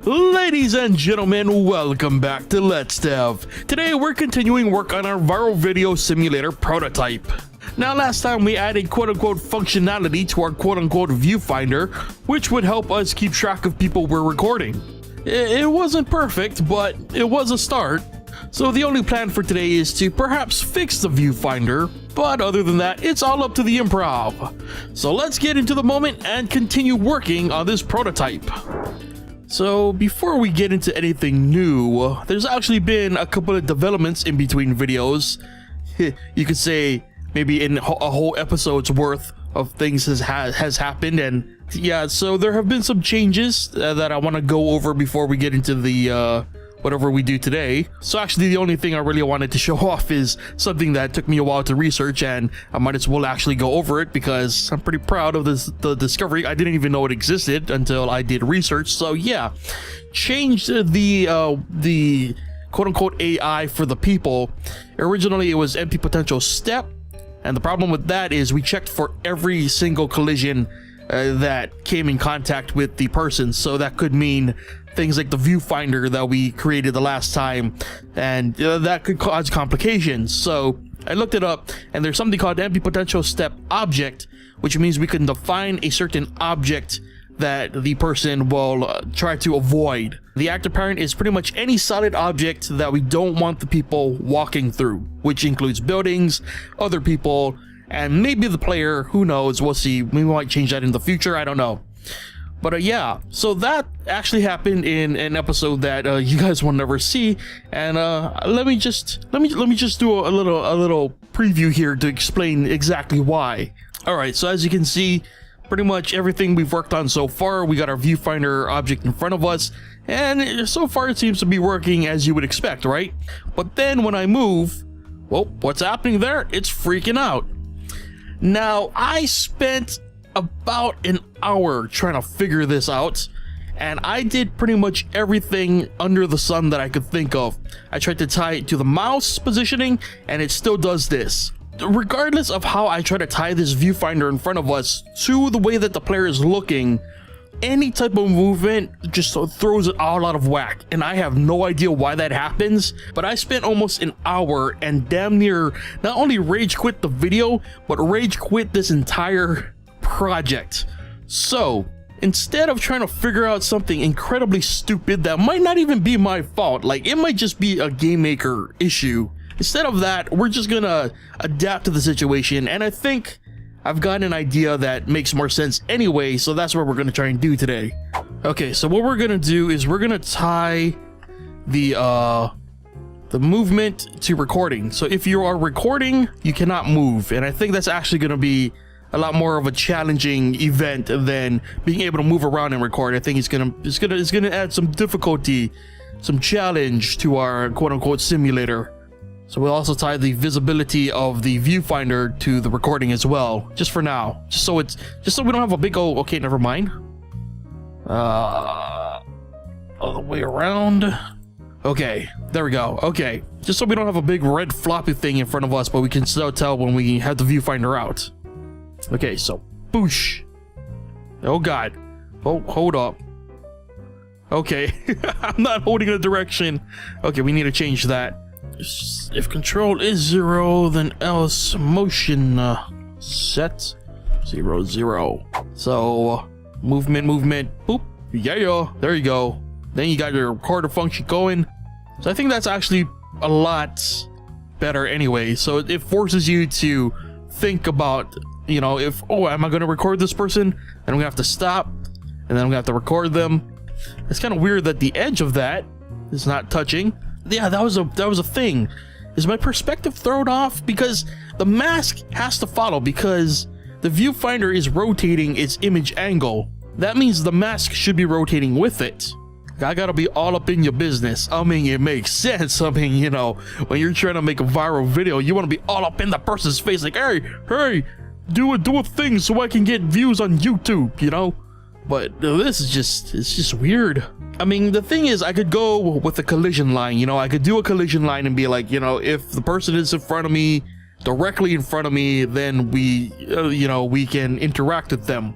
Ladies and gentlemen, welcome back to Let's Dev. Today we're continuing work on our viral video simulator prototype. Now last time we added quote-unquote functionality to our quote-unquote viewfinder, which would help us keep track of people we're recording. It wasn't perfect, but it was a start. So the only plan for today is to perhaps fix the viewfinder, but other than that, it's all up to the improv. So let's get into the moment and continue working on this prototype. So before we get into anything new, there's actually been a couple of developments in between videos. You could say maybe in a whole episode's worth of things has happened, and yeah, so there have been some changes that I want to go over before we get into the whatever we do today. So actually the only thing I really wanted to show off is something that took me a while to research, and I might as well actually go over it because I'm pretty proud of the discovery. I didn't even know it existed until I did research. So yeah, changed the quote-unquote AI for the people. Originally it was empty potential step, and the problem with that is we checked for every single collision that came in contact with the person. So that could mean things like the viewfinder that we created the last time, and that could cause complications. So I looked it up, and there's something called empty potential step object, which means we can define a certain object that the person will try to avoid. The actor parent is pretty much any solid object that we don't want the people walking through, which includes buildings, other people, and maybe the player. Who knows? We'll see. We might change that in the future. I don't know. But yeah, so that actually happened in an episode that you guys will never see, and let me just do a little preview here to explain exactly why. All right, so as you can see, pretty much everything we've worked on so far, we got our viewfinder object in front of us, and so far it seems to be working as you would expect, right? But then when I move, well, what's happening there? It's freaking out. Now I spent about an hour trying to figure this out, and I did pretty much everything under the sun that I could think of. I tried to tie it to the mouse positioning, and it still does this. Regardless of how I try to tie this viewfinder in front of us to the way that the player is looking, any type of movement just throws it all out of whack, and I have no idea why that happens. But I spent almost an hour and damn near not only rage quit the video, but rage quit this entire project. So instead of trying to figure out something incredibly stupid that might not even be my fault, like it might just be a game maker issue, instead of that, we're just gonna adapt to the situation, and I think I've got an idea that makes more sense anyway, so that's what we're gonna try and do today. Okay, so what we're gonna do is we're gonna tie the movement to recording. So if you are recording, you cannot move, and I think that's actually gonna be a lot more of a challenging event than being able to move around and record. I think it's gonna add some difficulty, some challenge to our quote-unquote simulator. So we'll also tie the visibility of the viewfinder to the recording as well, just for now, just so we don't have a big old. Okay, never mind. All the way around. Okay, there we go. Okay, just so we don't have a big red floppy thing in front of us, but we can still tell when we have the viewfinder out. Okay, so boosh. Oh god. Oh, hold up. Okay, I'm not holding a direction. Okay, we need to change that. If control is 0, then else motion set 0 0. So movement, boop. Yeah, there you go. Then you got your recorder function going. So I think that's actually a lot better anyway. So it forces you to think about, you know, if, oh, am I going to record this person? Then I'm gonna have to stop, and then I'm gonna have to record them. It's kind of weird that the edge of that is not touching. Yeah, that was a thing. Is my perspective thrown off? Because the mask has to follow, because the viewfinder is rotating its image angle. That means the mask should be rotating with it. I gotta be all up in your business. I mean, it makes sense. I mean, you know, when you're trying to make a viral video, you want to be all up in the person's face, like, hey, do a thing so I can get views on YouTube, you know? But this is it's just weird. I mean, the thing is, I could go with a collision line, you know, I could do a collision line and be like, you know, if the person is in front of me, directly in front of me, then we, you know, we can interact with them.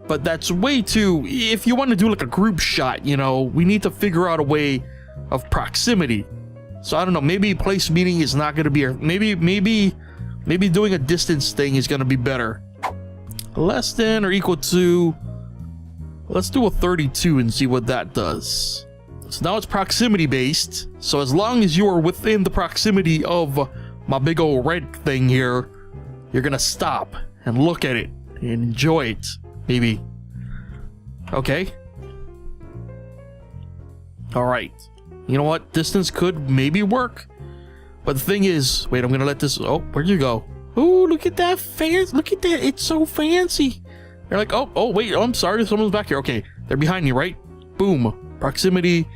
But that's way too, if you want to do like a group shot, you know, we need to figure out a way of proximity. So I don't know, maybe place meeting is not going to be, maybe doing a distance thing is going to be better. Less than or equal to, let's do a 32 and see what that does. So now it's proximity based. So as long as you are within the proximity of my big old red thing here, you're going to stop and look at it and enjoy it. Maybe. Okay. Alright. You know what? Distance could maybe work. But the thing is, wait, I'm gonna let this. Oh, where'd you go? Oh, look at that fancy. Look at that. It's so fancy. They're like, oh, wait. Oh, I'm sorry. Someone's back here. Okay. They're behind me, right? Boom. Proximity.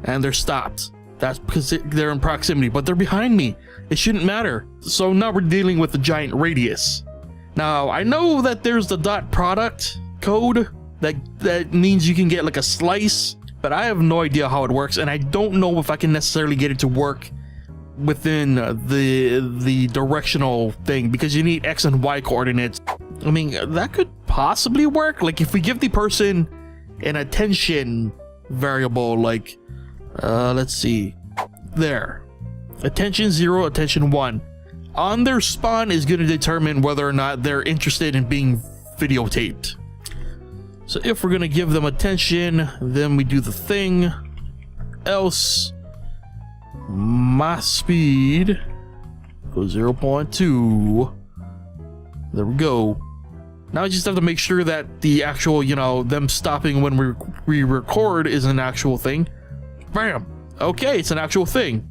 And they're stopped. That's because they're in proximity, but they're behind me. It shouldn't matter. So now we're dealing with the giant radius. Now, I know that there's the dot product code that means you can get like a slice, but I have no idea how it works, and I don't know if I can necessarily get it to work within the directional thing, because you need X and Y coordinates. I mean, that could possibly work. Like if we give the person an attention variable, like, let's see, there, attention 0, attention 1. On their spawn is going to determine whether or not they're interested in being videotaped. So if we're going to give them attention, then we do the thing. Else, my speed goes 0.2. There we go. Now I just have to make sure that the actual, you know, them stopping when we record is an actual thing. Bam. Okay, it's an actual thing.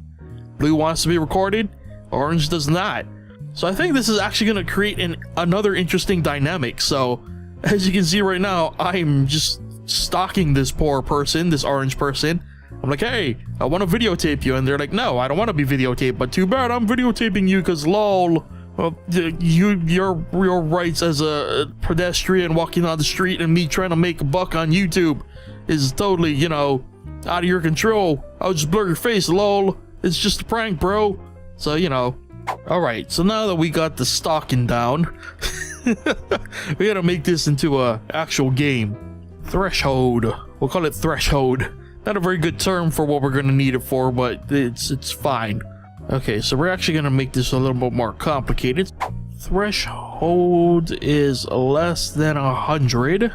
Blue wants to be recorded. Orange does not. So I think this is actually going to create another interesting dynamic. So as you can see right now, I'm just stalking this poor person, this orange person. I'm like, hey, I want to videotape you. And they're like, no, I don't want to be videotaped, but too bad I'm videotaping you because lol. Well, your rights as a pedestrian walking on the street and me trying to make a buck on YouTube is totally, you know, out of your control. I'll just blur your face, lol. It's just a prank, bro. So, you know, alright, so now that we got the stalking down, we gotta make this into a actual game. Threshold. We'll call it threshold. Not a very good term for what we're gonna need it for, but it's fine. Okay, so we're actually gonna make this a little bit more complicated. Threshold is less than 100.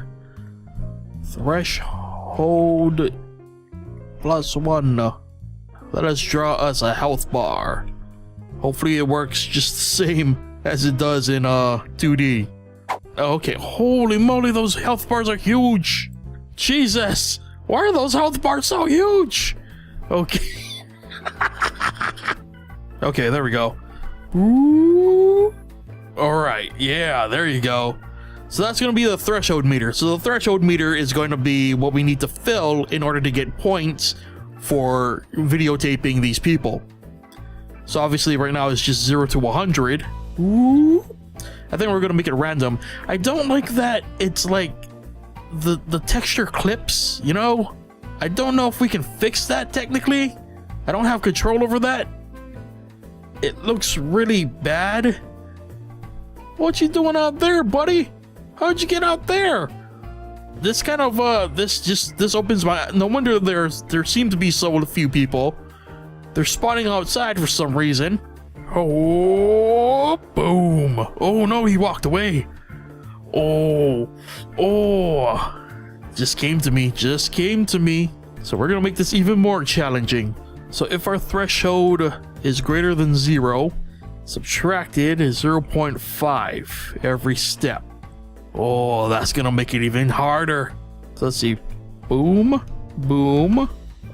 Threshold plus 1. Let us draw us a health bar. Hopefully it works just the same as it does in 2D. Okay, holy moly, those health bars are huge. Jesus, why are those health bars so huge? Okay. Okay, there we go. Ooh. Alright, yeah, there you go. So that's going to be the threshold meter. So the threshold meter is going to be what we need to fill in order to get points for videotaping these people. So obviously right now it's just 0 to 100. Ooh. I think we're gonna make it random. I don't like that it's like the texture clips, you know? I don't know if we can fix that technically. I don't have control over that. It looks really bad. What you doing out there, buddy? How'd you get out there? This kind of this opens my, no wonder there seem to be so few people. They're spawning outside for some reason. Oh, boom. Oh no, he walked away. Oh, just came to me. So we're gonna make this even more challenging. So if our threshold is greater than 0, subtracted is 0.5 every step. Oh, that's gonna make it even harder. So let's see. Boom, boom.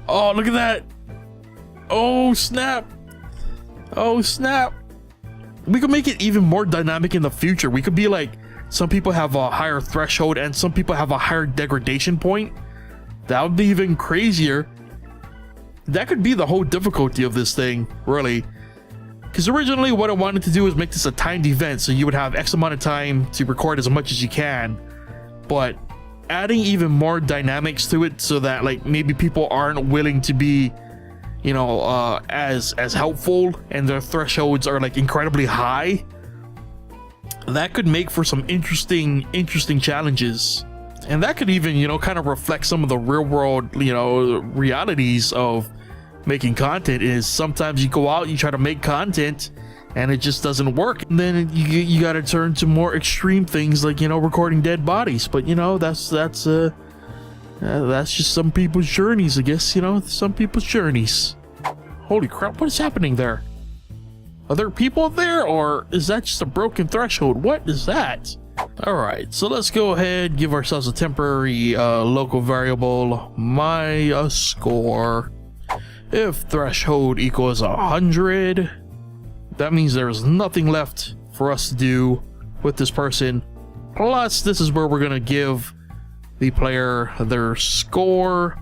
Oh, look at that. Oh, snap. Oh, snap. We could make it even more dynamic in the future. We could be like, some people have a higher threshold and some people have a higher degradation point. That would be even crazier. That could be the whole difficulty of this thing, really. Because originally what I wanted to do is make this a timed event, so you would have X amount of time to record as much as you can. But adding even more dynamics to it so that like maybe people aren't willing to be, you know, as helpful and their thresholds are like incredibly high. that could make for some interesting challenges. And that could even, you know, kind of reflect some of the real world, you know, realities of making content. Is sometimes you go out, you try to make content, and it just doesn't work. And then you got to turn to more extreme things like, you know, recording dead bodies. But, you know, that's just some people's journeys, I guess, you know, some people's journeys. Holy crap, what is happening there? Are there people there, or is that just a broken threshold? What is that? Alright, so let's go ahead, give ourselves a temporary local variable, my score. If threshold equals 100, that means there's nothing left for us to do with this person. Plus, this is where we're gonna give the player their score.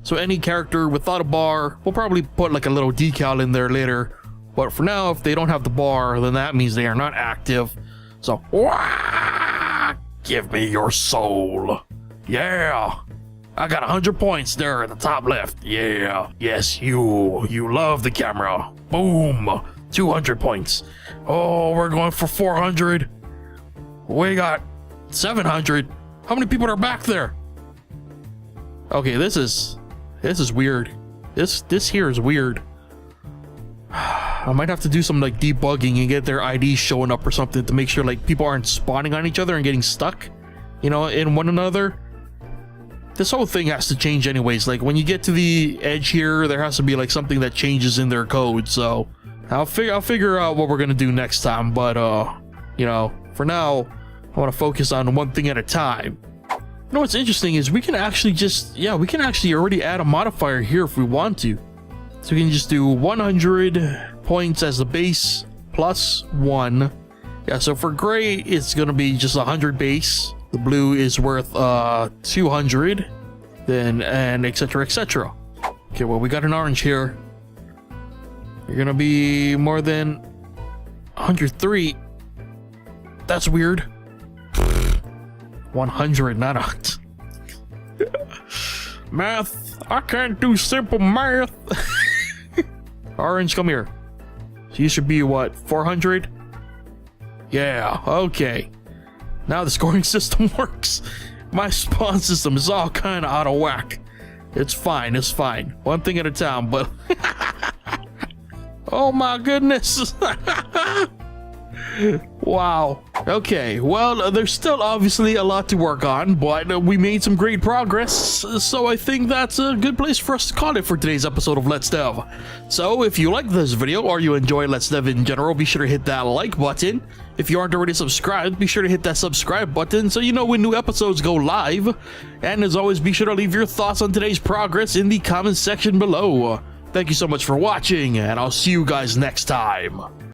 So any character without a bar, we'll probably put like a little decal in there later. But for now, if they don't have the bar, then that means they are not active. So, give me your soul. Yeah. I got 100 points there at the top left. Yeah. Yes, you love the camera. Boom. 200 points. Oh, we're going for 400. We got 700. How many people are back there? Okay, this is weird. This here is weird. I might have to do some like debugging and get their IDs showing up or something to make sure like people aren't spawning on each other and getting stuck, you know, in one another. This whole thing has to change anyways. Like when you get to the edge here, there has to be like something that changes in their code. So I'll figure out what we're gonna do next time. But you know, for now, I want to focus on one thing at a time. You know what's interesting is we can actually already add a modifier here if we want to. So we can just do 100 points as the base plus 1. Yeah, so for gray, it's going to be just 100 base. The blue is worth 200. Then, and etc, etc. Okay, well, we got an orange here. You're going to be more than 103. That's weird. 100, not a... Math. I can't do simple math. Orange, come here. So you should be what, 400? Yeah, okay. Now the scoring system works. My spawn system is all kind of out of whack. It's fine, it's fine. One thing at a time, but... Oh my goodness. Wow. Okay, well, there's still obviously a lot to work on, but we made some great progress, so I think that's a good place for us to call it for today's episode of Let's Dev. So if you like this video or you enjoy Let's Dev in general, be sure to hit that like button. If you aren't already subscribed, be sure to hit that subscribe button so you know when new episodes go live. And as always, be sure to leave your thoughts on today's progress in the comments section below. Thank you so much for watching, and I'll see you guys next time.